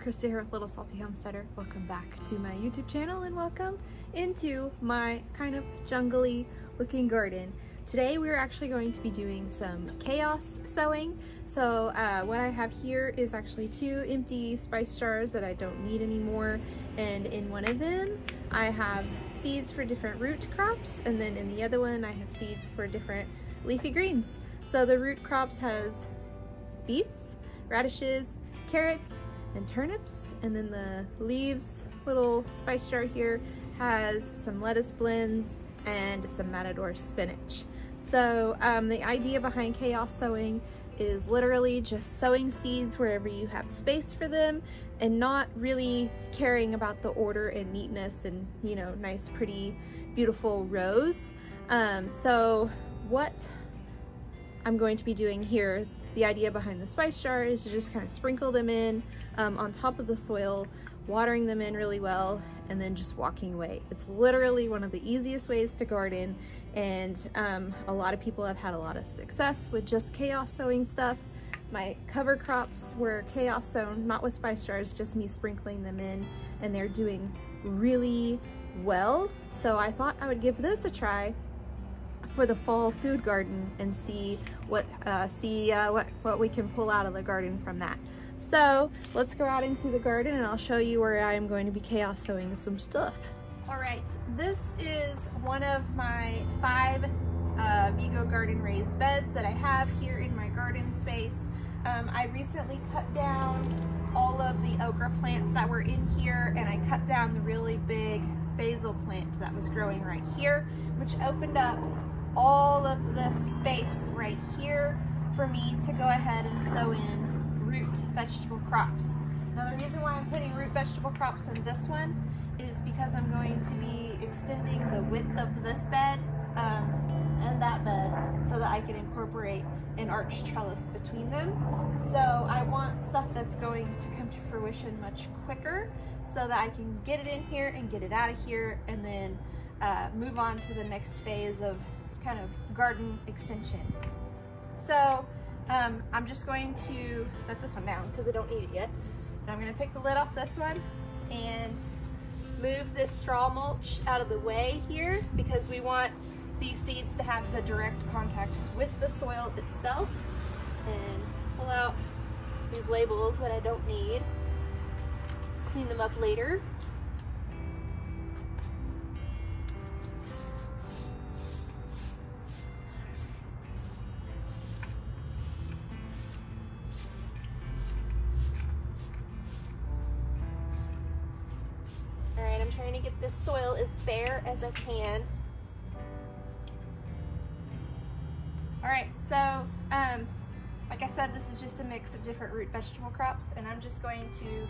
Christi here with Little Salty Homesteader. Welcome back to my YouTube channel and welcome into my kind of jungly looking garden. Today we're actually going to be doing some chaos sowing. So what I have here is actually 2 empty spice jars that I don't need anymore, and in one of them I have seeds for different root crops, and then in the other one I have seeds for different leafy greens. So the root crops has beets, radishes, carrots, and turnips, and then the leaves little spice jar here has some lettuce blends and some matador spinach. So the idea behind chaos sowing is literally just sowing seeds wherever you have space for them and not really caring about the order and neatness and, you know, nice, pretty, beautiful rows. So what I'm going to be doing here, the idea behind the spice jar is to just kind of sprinkle them in on top of the soil, watering them in really well, and then just walking away. It's literally one of the easiest ways to garden, and a lot of people have had a lot of success with just chaos sowing stuff. My cover crops were chaos sown, not with spice jars, just me sprinkling them in, and they're doing really well. So I thought I would give this a try for the fall food garden and see what we can pull out of the garden from that. So let's go out into the garden and I'll show you where I am going to be chaos sowing some stuff. All right, this is one of my 5 Vigo garden raised beds that I have here in my garden space. I recently cut down all of the okra plants that were in here, and I cut down the really big basil plant that was growing right here, which opened up all of this space right here for me to go ahead and sow in root vegetable crops. Now the reason why I'm putting root vegetable crops in this one is because I'm going to be extending the width of this bed and that bed so that I can incorporate an arch trellis between them. So I want stuff that's going to come to fruition much quicker so that I can get it in here and get it out of here, and then move on to the next phase of kind of garden extension. So I'm just going to set this one down because I don't need it yet. And I'm going to take the lid off this one and move this straw mulch out of the way here, because we want these seeds to have the direct contact with the soil itself. And pull out these labels that I don't need, clean them up later. Trying to get this soil as bare as I can. All right, so like I said, this is just a mix of different root vegetable crops, and I'm just going to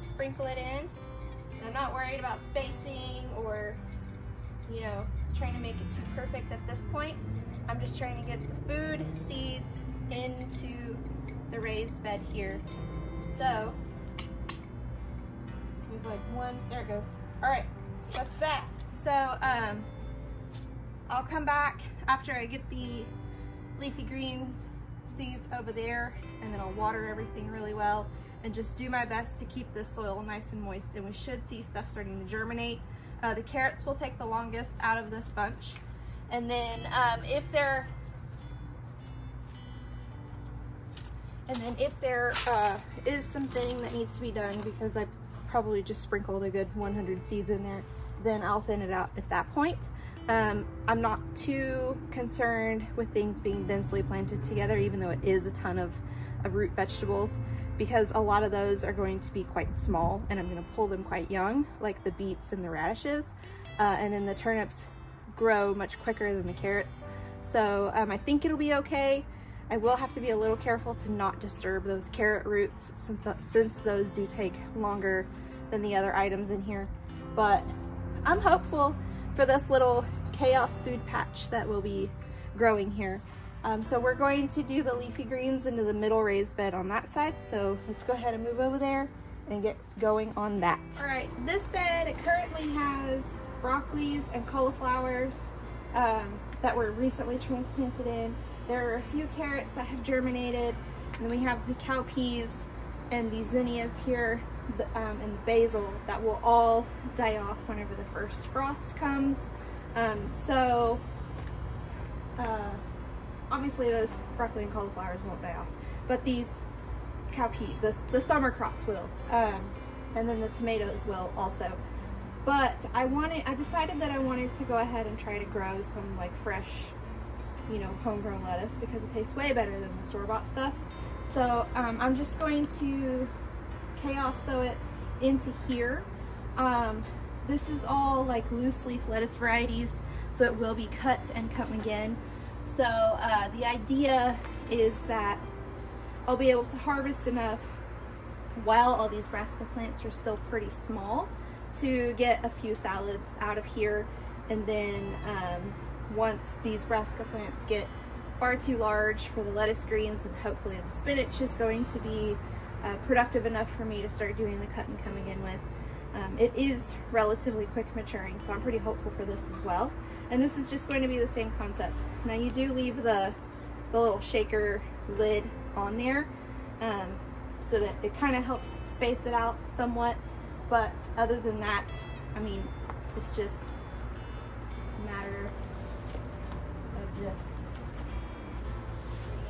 sprinkle it in. And I'm not worried about spacing or, you know, trying to make it too perfect at this point. I'm just trying to get the food seeds into the raised bed here. So there's like one, there it goes. All right, that's that. So I'll come back after I get the leafy green seeds over there, and then I'll water everything really well and just do my best to keep this soil nice and moist, and we should see stuff starting to germinate. The carrots will take the longest out of this bunch, and then if there is some thinning that needs to be done, because I probably just sprinkled a good 100 seeds in there, then I'll thin it out at that point. I'm not too concerned with things being densely planted together, even though it is a ton of root vegetables, because a lot of those are going to be quite small and I'm going to pull them quite young, like the beets and the radishes, and then the turnips grow much quicker than the carrots. So I think it'll be okay. I will have to be a little careful to not disturb those carrot roots since those do take longer than the other items in here. But I'm hopeful for this little chaos food patch that will be growing here. So we're going to do the leafy greens into the middle raised bed on that side. So let's go ahead and move over there and get going on that. All right, this bed currently has broccolis and cauliflowers that were recently transplanted in. There are a few carrots that have germinated, and we have the cowpeas and the zinnias here and the basil that will all die off whenever the first frost comes. Obviously those broccoli and cauliflowers won't die off, but these cowpea, the summer crops will, and then the tomatoes will also. But I decided that I wanted to go ahead and try to grow some like fresh, you know, homegrown lettuce because it tastes way better than the store-bought stuff. So I'm just going to chaos sow it into here. This is all like loose leaf lettuce varieties, so it will be cut and come again. So the idea is that I'll be able to harvest enough while all these brassica plants are still pretty small to get a few salads out of here, and then once these brassica plants get far too large for the lettuce greens, and hopefully the spinach is going to be productive enough for me to start doing the cut and come again with. It is relatively quick maturing, so I'm pretty hopeful for this as well. And this is just going to be the same concept. Now you do leave the little shaker lid on there so that it kind of helps space it out somewhat, but other than that, I mean, it's just a matter of just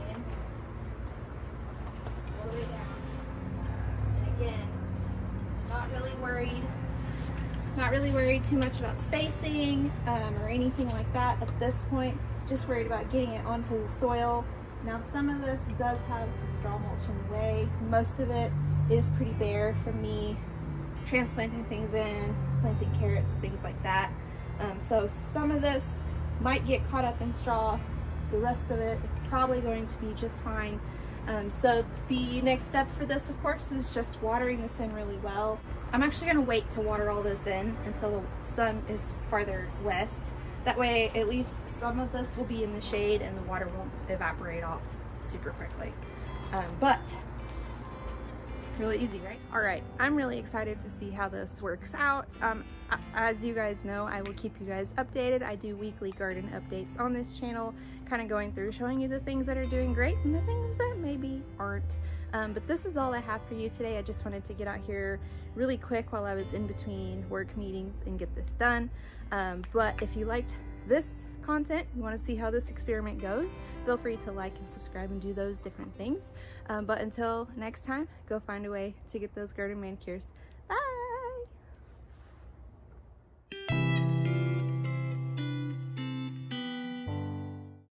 bringing all the way down. And again, not really worried too much about spacing or anything like that at this point. Just worried about getting it onto the soil. Now some of this does have some straw mulch in the way. Most of it is pretty bare from me transplanting things in, planting carrots, things like that. So some of this might get caught up in straw. The rest of it is probably going to be just fine. So the next step for this, of course, is just watering this in really well. I'm actually going to wait to water all this in until the sun is farther west. That way, at least some of this will be in the shade and the water won't evaporate off super quickly. But really easy, right? All right, I'm really excited to see how this works out. As you guys know, I will keep you guys updated. I do weekly garden updates on this channel, kind of going through showing you the things that are doing great and the things that maybe aren't. But this is all I have for you today. I just wanted to get out here really quick while I was in between work meetings and get this done. But if you liked this content, you want to see how this experiment goes, feel free to like and subscribe and do those different things. But until next time, go find a way to get those garden manicures.